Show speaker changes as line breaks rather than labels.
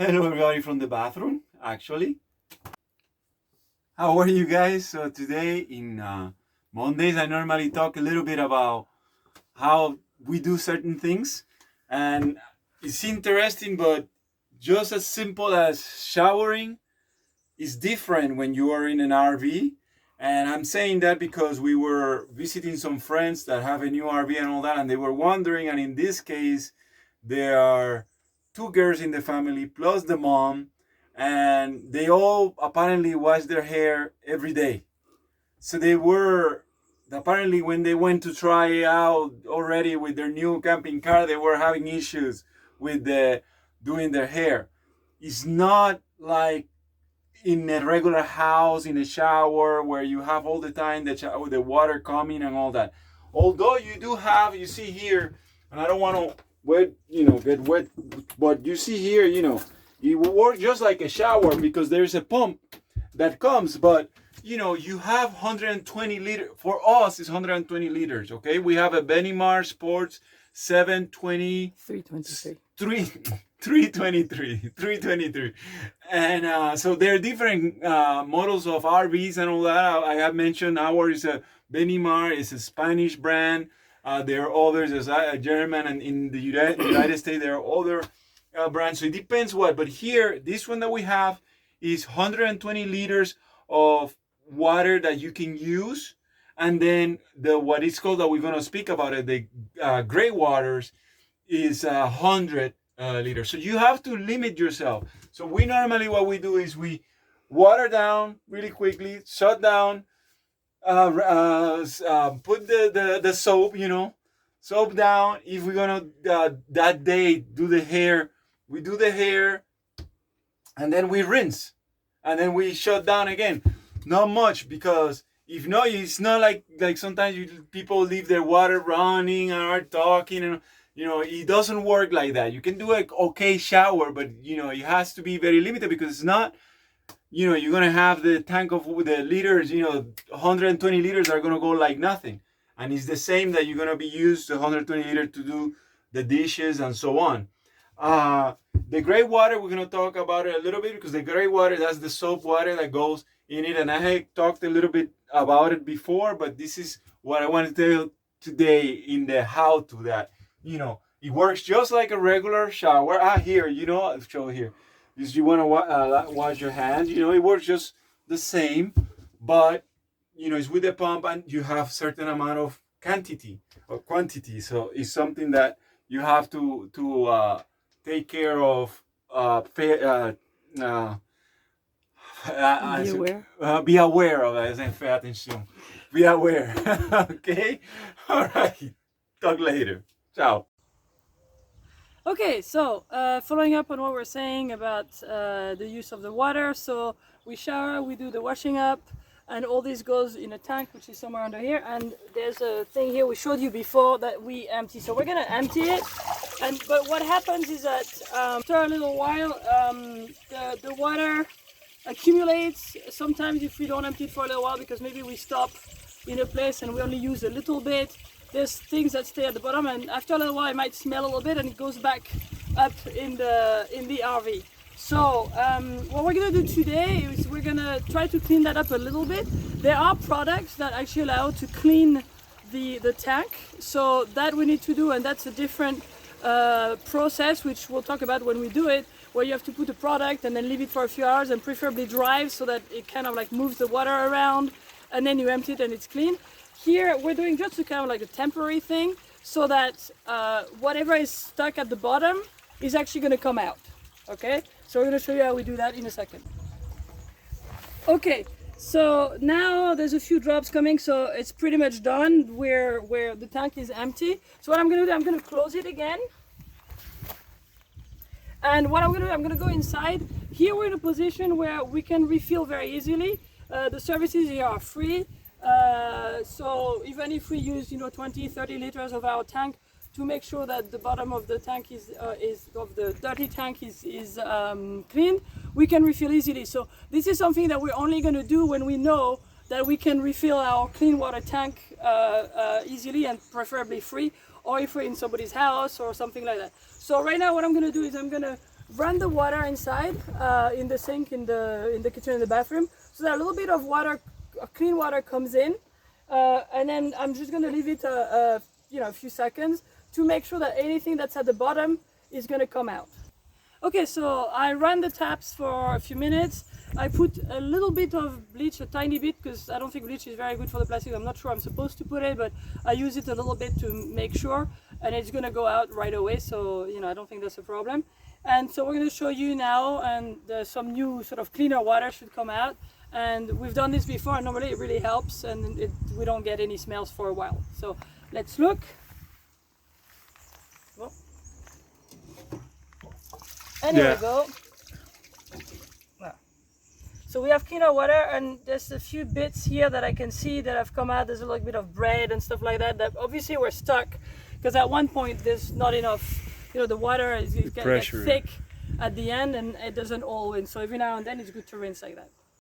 Hello, everybody from the bathroom, actually. How are you guys? So, today in Mondays, I normally talk a little bit about how we do certain things. And it's interesting, but just as simple as showering is different when you are in an RV. And I'm saying that because we were visiting some friends that have a new RV and all that, and they were wondering. And in this case, there are two girls in the family plus the mom, and they all apparently wash their hair every day. So they were apparently, when they went to try out already with their new camping car, they were having issues with the doing their hair. It's not like in a regular house in a shower where you have all the time the water coming and all that. Although you do have, you see here, and I don't want to wet, get wet, but you see here, it will work just like a shower because there's a pump that comes, but you have 120 liters. For us, it's 120 liters. Okay, we have a Benimar Sports 720 323 and so there are different models of RVs and all that. I have mentioned ours is a Benimar, is a Spanish brand. There are others, as a German, and in the United States there are other brands. So it depends what. But here, this one that we have is 120 liters of water that you can use, and then the what is called, that we're going to speak about it, the gray waters, is 100 liters. So you have to limit yourself. So we normally, what we do is we water down really quickly, shut down, put the soap, soap down. If we're gonna that day do the hair, we do the hair, and then we rinse, and then we shut down again. Not much, because if not, it's not like sometimes people leave their water running and are talking, and it doesn't work like that. You can do an okay shower, but it has to be very limited, because it's not, you're gonna have the tank of the liters, 120 liters are gonna go like nothing. And it's the same that you're gonna be used 120 liters to do the dishes and so on. The gray water, we're gonna talk about it a little bit, because the gray water, that's the soap water that goes in it. And I had talked a little bit about it before, but this is what I want to tell you today in the how to that. It works just like a regular shower. Here, I'll show here. Is you want to wash your hands, it works just the same, but it's with the pump, and you have certain amount of quantity. So it's something that you have to take care of.
Be aware.
Be aware of it. Pay attention. Be aware. Okay. All right. Talk later. Ciao.
Okay, so following up on what we're saying about the use of the water. So we shower, we do the washing up, and all this goes in a tank, which is somewhere under here. And there's a thing here we showed you before that we empty. So we're gonna empty it. But what happens is that after a little while, the water accumulates. Sometimes if we don't empty it for a little while, because maybe we stop in a place and we only use a little bit, there's things that stay at the bottom, and after a little while it might smell a little bit, and it goes back up in the RV. So what we're gonna do today is we're gonna try to clean that up a little bit. There are products that actually allow to clean the tank, so that we need to do, and that's a different process, which we'll talk about when we do it, where you have to put a product and then leave it for a few hours, and preferably dry, so that it kind of like moves the water around, and then you empty it and it's clean. Here we're doing just a kind of like a temporary thing, so that whatever is stuck at the bottom is actually going to come out. Okay, so we're going to show you how we do that in a second. Okay, so now there's a few drops coming, so it's pretty much done where the tank is empty. So what I'm going to do, I'm going to close it again. And what I'm going to do, I'm going to go inside. Here we're in a position where we can refill very easily. The services here are free. So even if we use 20-30 liters of our tank, to make sure that the bottom of the tank is of the dirty tank is clean, we can refill easily. So this is something that we're only going to do when we know that we can refill our clean water tank easily and preferably free, or if we're in somebody's house or something like that. So right now what I'm going to do is I'm going to run the water inside in the sink in the kitchen in the bathroom, so that a little bit of water, clean water, comes in, and then I'm just gonna leave it a few seconds to make sure that anything that's at the bottom is gonna come out. Okay, so I ran the taps for a few minutes. I put a little bit of bleach, a tiny bit, because I don't think bleach is very good for the plastic. I'm not sure I'm supposed to put it, but I use it a little bit to make sure, and it's gonna go out right away, so I don't think that's a problem. And so we're gonna show you now, and some new sort of cleaner water should come out. And we've done this before, and normally it really helps, and we don't get any smells for a while. So let's look. Oh. And here we go. So we have cleaner water, and there's a few bits here that I can see that have come out. There's a little bit of bread and stuff like that obviously were stuck, because at one point there's not enough, the water is getting thick at the end, and it doesn't all in. So every now and then it's good to rinse like that.